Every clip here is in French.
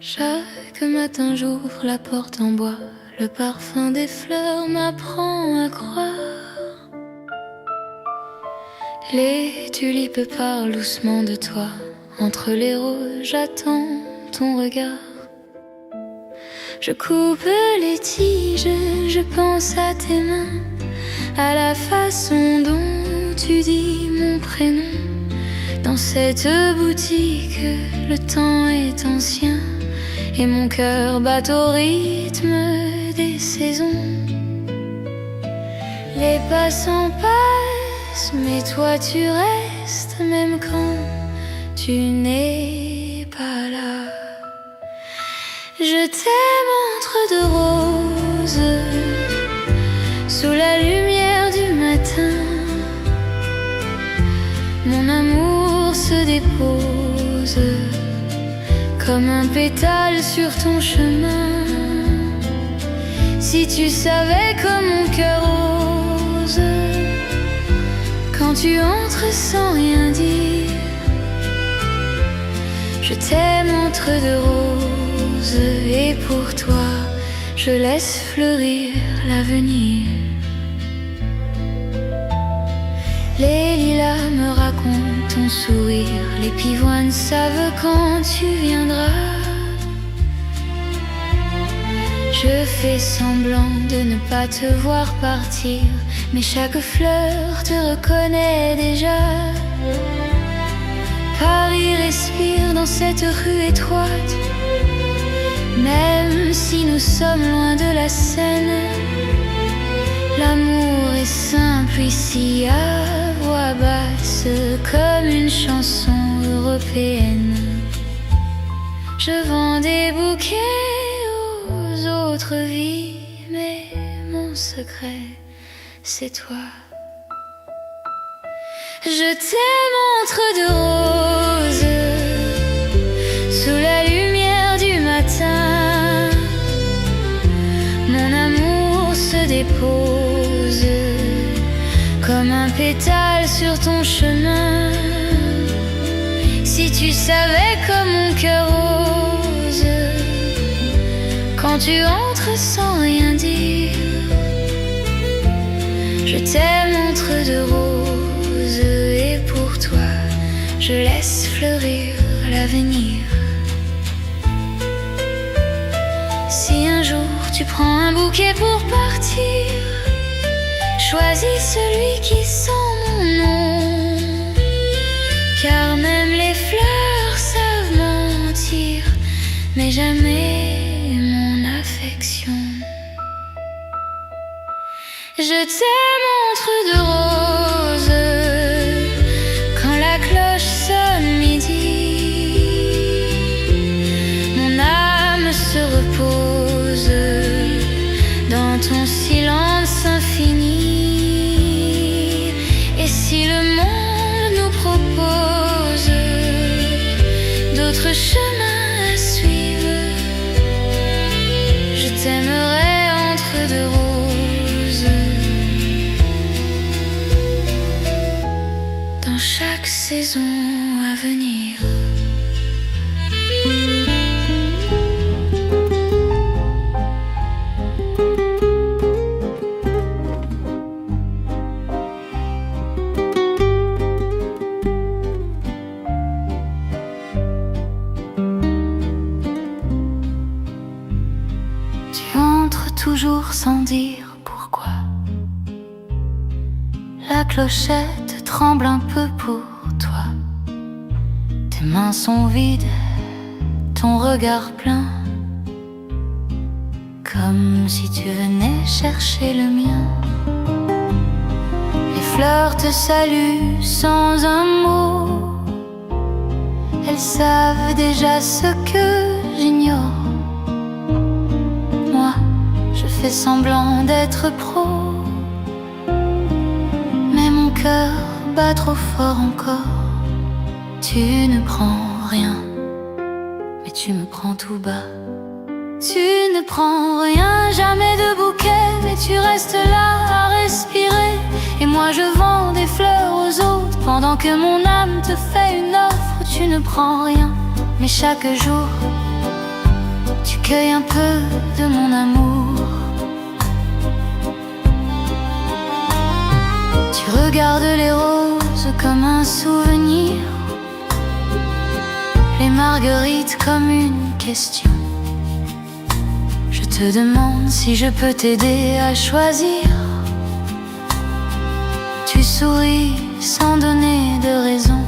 Chaque matin j'ouvre la porte en bois, le parfum des fleurs m'apprend à croire. Les tulipes parlent doucement de toi, entre les roses j'attends ton regard. Je coupe les tiges, je pense à tes mains, à la façon dont tu dis mon prénom. Dans cette boutique, le temps est ancien et mon cœur bat au rythme des saisons. Les passants passent, mais toi tu restes, même quand tu n'es pas là. Je t'aime entre deux roses, sous la lumière du matin. Mon amour se dépose comme un pétale sur ton chemin. Si tu savais comme mon cœur ose quand tu entres sans rien dire. Je t'aime entre deux roses et pour toi je laisse fleurir l'avenir. Les lilas me racontent ton sourire, les pivoines savent quand tu viendras. Je fais semblant de ne pas te voir partir, mais chaque fleur te reconnaît déjà. Paris respire dans cette rue étroite, même si nous sommes loin de la Seine. L'amour est simple ici à voix basse, comme une chanson européenne. Je vends des bouquets aux autres vies, mais mon secret, c'est toi. Je t'aime entre deux roses, sous la lumière du matin. Mon amour se dépose comme un pétale sur ton chemin. Si tu savais comme mon cœur ose quand tu entres sans rien dire. Je t'aime entre deux roses et pour toi je laisse fleurir l'avenir. Si un jour tu prends un bouquet pour partir, choisis celui qui sent mon nom, car même les fleurs savent mentir, mais jamais mon affection. Je t'aime entre deux roses, quand la cloche sonne midi. Mon âme se repose dans ton silence infini. Et si le monde nous propose d'autres chemins à suivre, je t'aimerai entre deux roses. Dans chaque saison à venir. Tu entres toujours sans dire pourquoi. La clochette tremble un peu pour toi. Tes mains sont vides, ton regard plein, comme si tu venais chercher le mien. Les fleurs te saluent sans un mot, elles savent déjà ce que j'ignore. Moi, je fais semblant d'être pro, mais mon cœur bat trop fort encore. Tu ne prends rien, mais tu me prends tout bas. Tu ne prends rien, jamais de bouquet, mais tu restes là à respirer. Et moi je vends des fleurs aux autres, pendant que mon âme te fait une offre. Tu ne prends rien, mais chaque jour tu cueilles un peu de mon amour. Tu regardes les roses comme un souvenir, les marguerites comme une question. Je te demande si je peux t'aider à choisir. Tu souris sans donner de raison.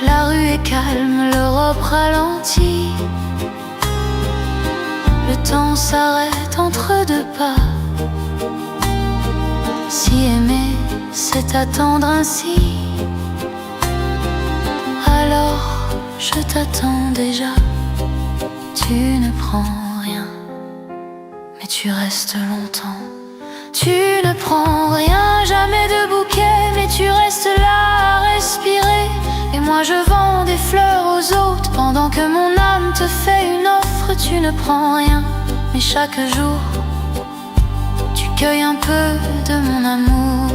La rue est calme, l'Europe ralentit. Le temps s'arrête entre deux pas. Si aimer, c'est attendre ainsi, alors je t'attends déjà. Tu ne prends rien, mais tu restes longtemps. Tu ne prends rien, jamais de bouquet, mais tu restes là à respirer. Et moi je vends des fleurs aux autres pendant que mon âme te fait une offre. Tu ne prends rien, mais chaque jour tu cueilles un peu de mon amour.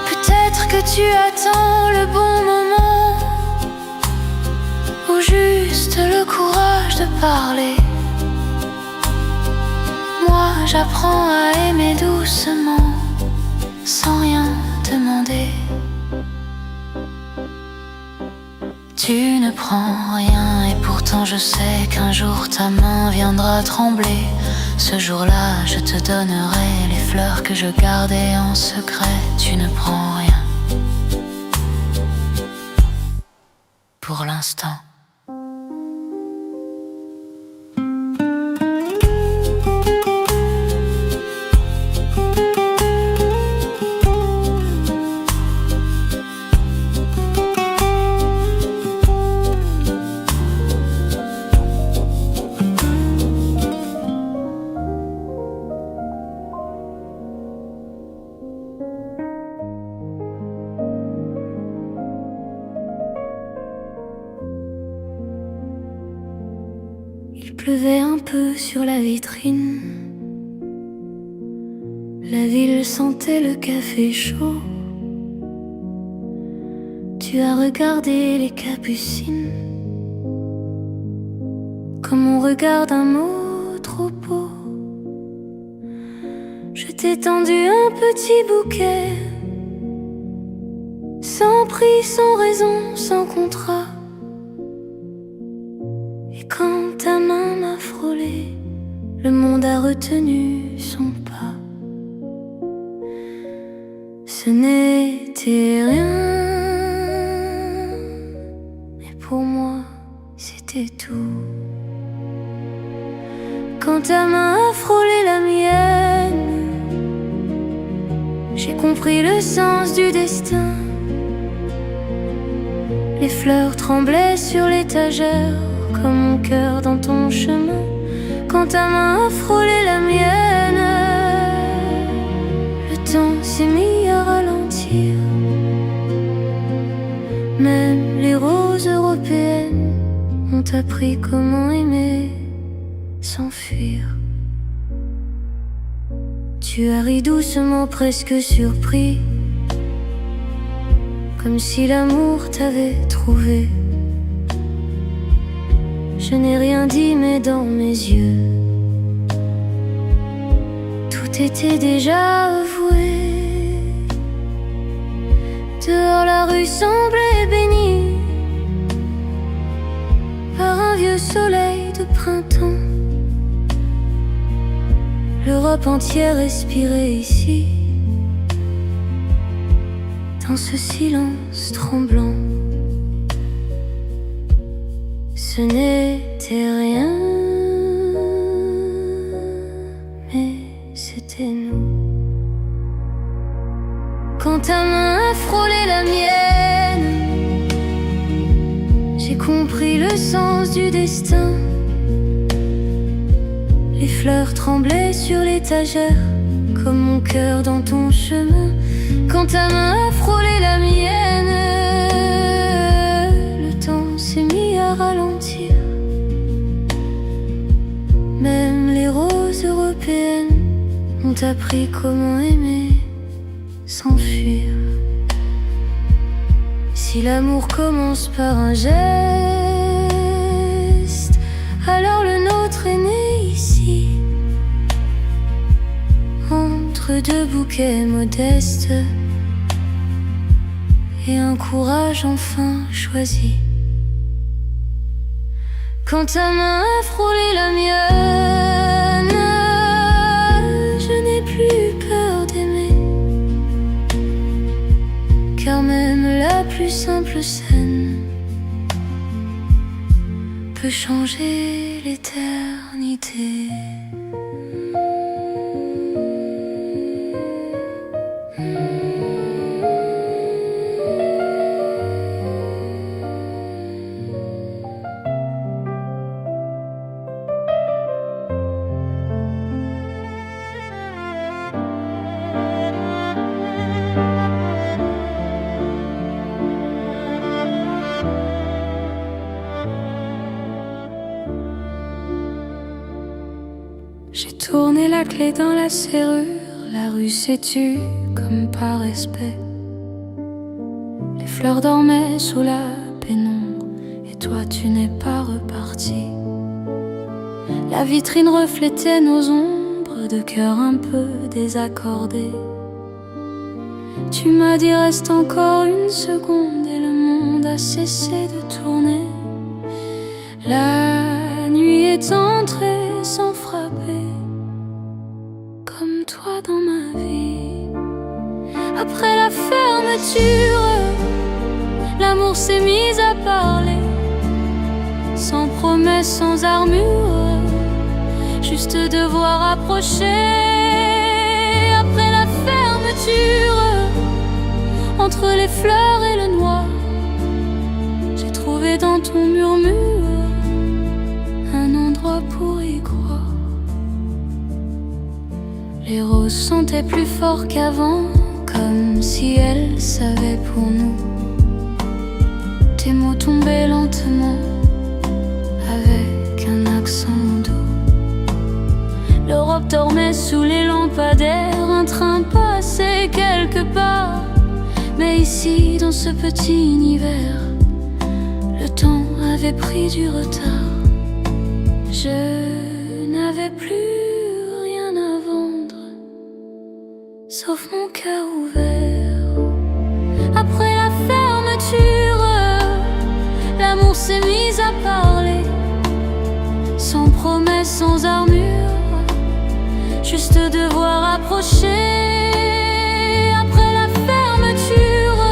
Peut-être que tu attends le bon moment, ou juste le courage de parler. Moi j'apprends à aimer doucement, sans rien demander. Tu ne prends rien et pourtant je sais qu'un jour ta main viendra trembler. Ce jour-là je te donnerai les fleurs que je gardais en secret. Tu ne prends rien pour l'instant. Il pleuvait un peu sur la vitrine. La ville sentait le café chaud. Tu as regardé les capucines comme on regarde un autre beau. Je t'ai tendu un petit bouquet, sans prix, sans raison, sans contrat. Et quand ta main m'a frôlé, le monde a retenu son pas. Ce n'était rien, mais pour moi c'était tout. Quand ta main a frôlé la mienne, j'ai compris le sens du destin. Les fleurs tremblaient sur l'étagère, comme mon cœur dans ton chemin. Quand ta main a frôlé la mienne, le temps s'est mis à ralentir. Même les roses européennes ont appris comment aimer, s'enfuir. Tu as ri doucement, presque surpris, comme si l'amour t'avait trouvé. Je n'ai rien dit, mais dans mes yeux tout était déjà avoué. Dehors la rue semblait bénie par un vieux soleil de printemps. L'Europe entière respirait ici, dans ce silence tremblant. Ce n'était rien, mais c'était nous. Quand ta main a frôlé la mienne, j'ai compris le sens du destin. Les fleurs tremblaient sur l'étagère, comme mon cœur dans ton chemin. Quand ta main a frôlé la mienne, le temps s'est mis à ralentir. Même les roses européennes ont appris comment aimer, s'enfuir. Si l'amour commence par un geste, alors le nôtre est né ici, entre deux bouquets modestes et un courage enfin choisi. Quand ta main a frôlé la mienne, je n'ai plus peur d'aimer, car même la plus simple scène peut changer l'éternité. J'ai tourné la clé dans la serrure, la rue s'est tue comme par respect. Les fleurs dormaient sous la pénombre et toi tu n'es pas reparti. La vitrine reflétait nos ombres de cœur un peu désaccordés. Tu m'as dit reste encore une seconde et le monde a cessé de tourner. La nuit est entrée sans frapper, comme toi dans ma vie. Après la fermeture, l'amour s'est mis à parler, sans promesse, sans armure, juste devoir approcher. Après la fermeture, entre les fleurs et le noir, j'ai trouvé dans ton murmure un endroit pour y croire. Les roses sentaient plus fort qu'avant, comme si elles savaient pour nous. Tes mots tombaient lentement, avec un accent doux. L'Europe dormait sous les lampadaires, un train passait quelque part. Mais ici, dans ce petit univers, le temps avait pris du retard. Je n'avais plus rien à vendre, sauf mon cœur ouvert. Après la fermeture, l'amour s'est mis à parler, sans promesse, sans armure, juste devoir approcher. Après la fermeture,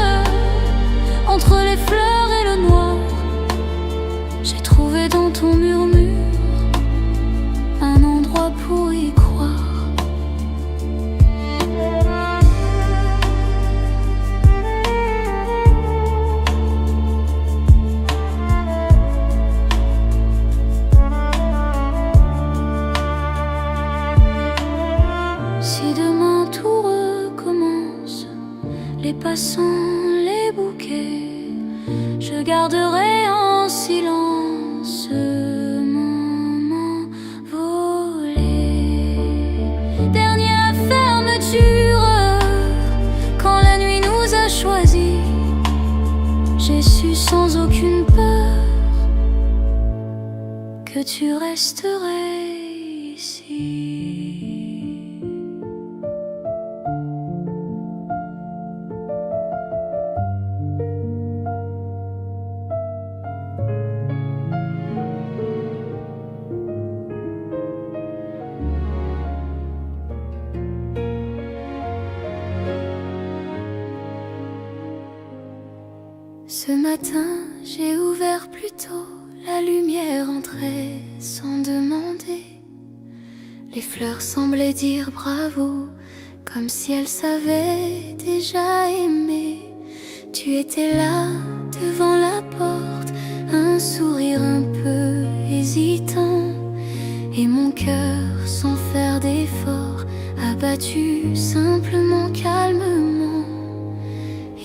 entre les fleurs et le noir, j'ai trouvé dans ton murmure un endroit pour y croire. Si demain tout recommence, les passants, les bouquets, je garderai en silence ce moment volé. Dernière fermeture, quand la nuit nous a choisis, j'ai su sans aucune peur que tu resterais ici. Ce matin, j'ai ouvert plus tôt, la lumière entrait sans demander. Les fleurs semblaient dire bravo, comme si elles savaient déjà aimer. Tu étais là, devant la porte, un sourire un peu hésitant, et mon cœur, sans faire d'effort, a battu simplement, calmement.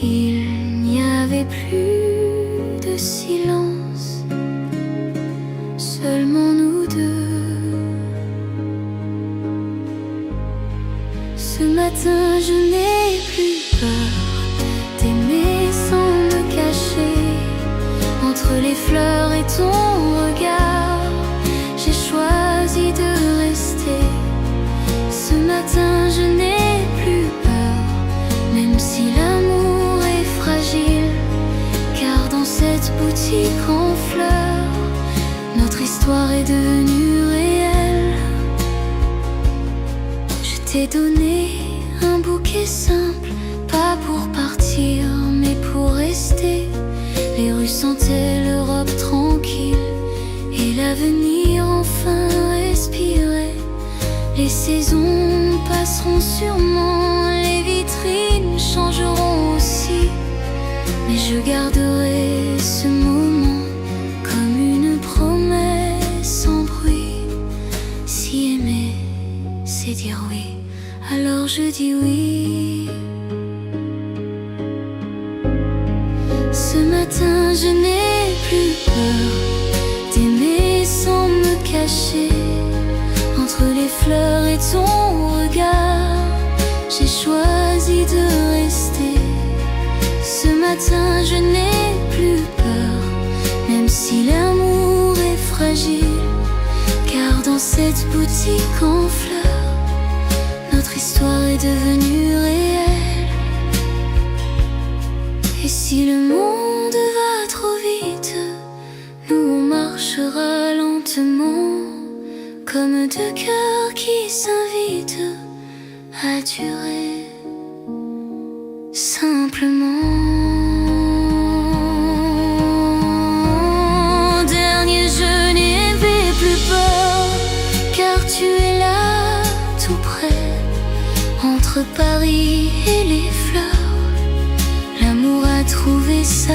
Il n'y avait plus de silence, seulement nous deux. Ce matin, je n'ai plus peur d'aimer sans me cacher. les fleurs et ton regard, j'ai choisi de rester. Ce matin je n'ai plus peur, même si l'amour est fragile, car dans cette boutique en fleurs, notre histoire est devenue réelle. Je t'ai donné un bouquet simple, pas pour partir, mais pour rester. Les rues sentaient l'Europe tranquille, et l'avenir enfin respirait. Les saisons passeront sûrement, les vitrines changeront aussi, mais je garderai ce moment comme une promesse sans bruit. Si aimer, c'est dire oui, alors je dis oui. Ce matin je n'ai plus peur d'aimer sans me cacher. Entre les fleurs et ton regard, j'ai choisi de rester. Ce matin je n'ai plus peur, même si l'amour est fragile, car dans cette boutique en fleurs, notre histoire est devenue réelle. Et si le monde va trop vite, nous on marchera lentement, comme deux cœurs qui s'invitent à durer simplement. Dernier, je n'ai plus peur, car tu es là tout près, entre Paris et les fleurs. L'amour a trouvé sa